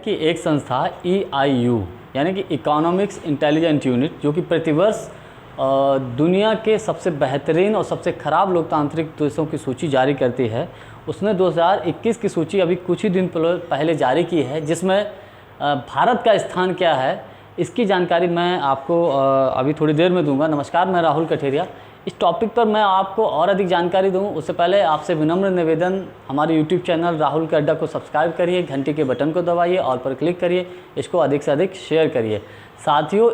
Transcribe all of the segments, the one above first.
कि एक संस्था EIU यानी कि इकोनॉमिक्स इंटेलिजेंस यूनिट, जो कि प्रतिवर्ष दुनिया के सबसे बेहतरीन और सबसे ख़राब लोकतांत्रिक देशों की सूची जारी करती है, उसने 2021 की सूची अभी कुछ ही दिन पहले जारी की है, जिसमें भारत का स्थान क्या है इसकी जानकारी मैं आपको अभी थोड़ी देर में दूंगा। नमस्कार, मैं राहुल कठेरिया। इस टॉपिक पर मैं आपको और अधिक जानकारी दूं उससे पहले आपसे विनम्र निवेदन, हमारे YouTube चैनल राहुल के अड्डा को सब्सक्राइब करिए, घंटी के बटन को दबाइए, ऑल पर क्लिक करिए, इसको अधिक से अधिक शेयर करिए। साथियों,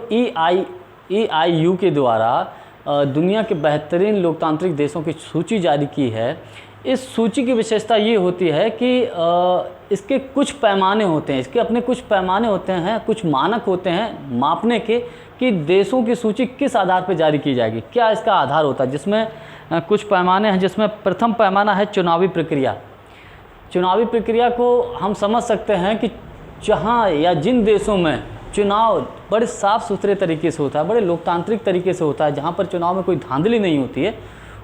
EIU के द्वारा दुनिया के बेहतरीन लोकतांत्रिक देशों की सूची जारी की है। इस सूची की विशेषता ये होती है कि इसके कुछ पैमाने होते हैं, इसके अपने कुछ पैमाने होते हैं, कुछ मानक होते हैं मापने के कि देशों की सूची किस आधार पर जारी की जाएगी, क्या इसका आधार होता है। जिसमें कुछ पैमाने हैं, जिसमें प्रथम पैमाना है चुनावी प्रक्रिया। चुनावी प्रक्रिया को हम समझ सकते हैं कि जहाँ या जिन देशों में चुनाव बड़े साफ़ सुथरे तरीके से होता है, बड़े लोकतांत्रिक तरीके से होता है, जहाँ पर चुनाव में कोई धांधली नहीं होती है,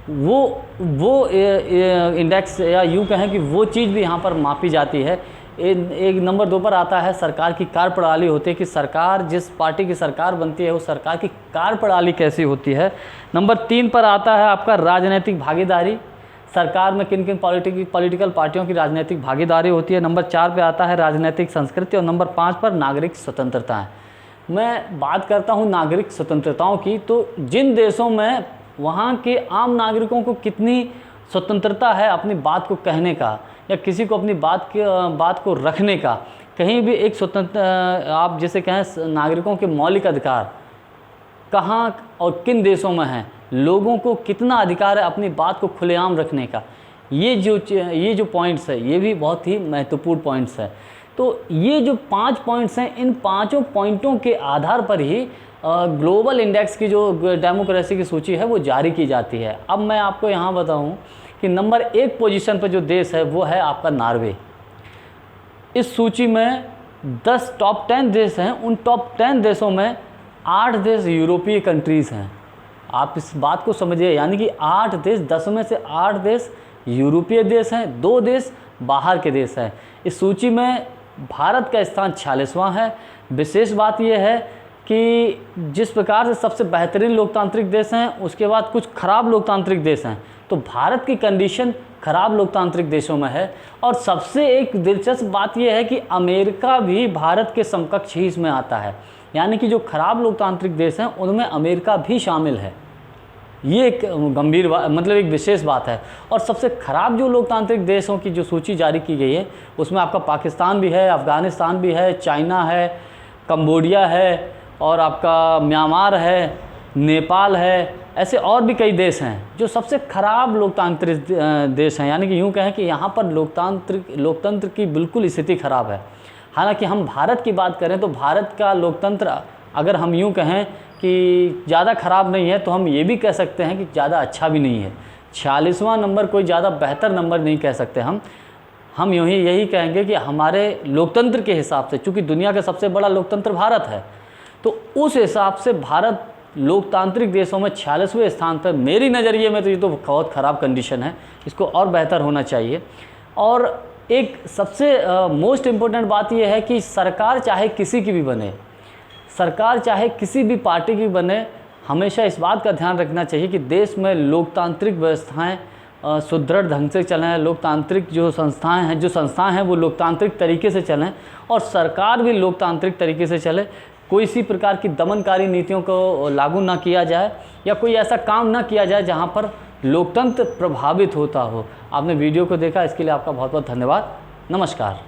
वो इंडेक्स या यूँ कहें कि वो चीज़ भी यहाँ पर मापी जाती है। एक नंबर 2 पर आता है सरकार की कार्यप्रणाली होती है कि सरकार, जिस पार्टी की सरकार बनती है, उस सरकार की कार्यप्रणाली कैसी होती है। नंबर 3 पर आता है आपका राजनीतिक भागीदारी, सरकार में किन किन पॉलिटिकल पार्टियों की राजनीतिक भागीदारी होती है। नंबर 4 पे आता है राजनीतिक संस्कृति और नंबर 5 पर नागरिक स्वतंत्रताएं। मैं बात करता हूं नागरिक स्वतंत्रताओं की, तो जिन देशों में वहां के आम नागरिकों को कितनी स्वतंत्रता है अपनी बात को कहने का या किसी को अपनी बात को रखने का, कहीं भी एक स्वतंत्र, आप जिसे कहें नागरिकों के मौलिक अधिकार कहाँ और किन देशों में हैं, लोगों को कितना अधिकार है अपनी बात को खुलेआम रखने का। ये जो पॉइंट्स है, ये भी बहुत ही महत्वपूर्ण पॉइंट्स है। तो ये जो 5 पॉइंट्स हैं, इन पांचों पॉइंटों के आधार पर ही ग्लोबल इंडेक्स की जो डेमोक्रेसी की सूची है वो जारी की जाती है। अब मैं आपको यहाँ बताऊँ कि नंबर 1 पोजीशन पर जो देश है वो है आपका नॉर्वे। इस सूची में 10 टॉप 10 देश हैं। उन टॉप 10 देशों में 8 देश यूरोपीय कंट्रीज़ हैं। आप इस बात को समझिए, यानी कि 8 देश, 10 में से 8 देश यूरोपीय देश हैं, 2 देश बाहर के देश हैं। इस सूची में भारत का स्थान 46वां है। विशेष बात यह है कि जिस प्रकार से सबसे बेहतरीन लोकतांत्रिक देश हैं, उसके बाद कुछ खराब लोकतांत्रिक देश हैं, तो भारत की कंडीशन खराब लोकतांत्रिक देशों में है। और सबसे एक दिलचस्प बात यह है कि अमेरिका भी भारत के समकक्ष ही इसमें आता है, यानी कि जो खराब लोकतांत्रिक देश हैं उनमें अमेरिका भी शामिल है। ये एक गंभीर मतलब एक विशेष बात है। और सबसे खराब जो लोकतांत्रिक देशों की जो सूची जारी की गई है उसमें आपका पाकिस्तान भी है, अफ़गानिस्तान भी है, चाइना है, कंबोडिया है और आपका म्यांमार है, नेपाल है, ऐसे और भी कई देश हैं जो सबसे खराब लोकतांत्रिक देश हैं। यानी कि यूँ कहें कि यहाँ पर लोकतंत्र की बिल्कुल स्थिति खराब है। हालांकि हम भारत की बात करें तो भारत का लोकतंत्र, अगर हम यूँ कहें कि ज़्यादा ख़राब नहीं है, तो हम ये भी कह सकते हैं कि ज़्यादा अच्छा भी नहीं है। 46वां नंबर कोई ज़्यादा बेहतर नंबर नहीं कह सकते हम यही कहेंगे कि हमारे लोकतंत्र के हिसाब से, चूँकि दुनिया का सबसे बड़ा लोकतंत्र भारत है, तो उस हिसाब से भारत लोकतांत्रिक देशों में 46वें स्थान पर मेरी नज़रिए में तो ये तो बहुत ख़राब कंडीशन है, इसको और बेहतर होना चाहिए। और एक सबसे मोस्ट इम्पोर्टेंट बात यह है कि सरकार चाहे किसी की भी बने, सरकार चाहे किसी भी पार्टी की बने, हमेशा इस बात का ध्यान रखना चाहिए कि देश में लोकतांत्रिक व्यवस्थाएं सुदृढ़ ढंग से चलें, लोकतांत्रिक जो संस्थाएं हैं वो लोकतांत्रिक तरीके से चलें और सरकार भी लोकतांत्रिक तरीके से चले। कोई इसी प्रकार की दमनकारी नीतियों को लागू ना किया जाए या कोई ऐसा काम ना किया जाए जहां पर लोकतंत्र प्रभावित होता हो। आपने वीडियो को देखा, इसके लिए आपका बहुत बहुत धन्यवाद। नमस्कार।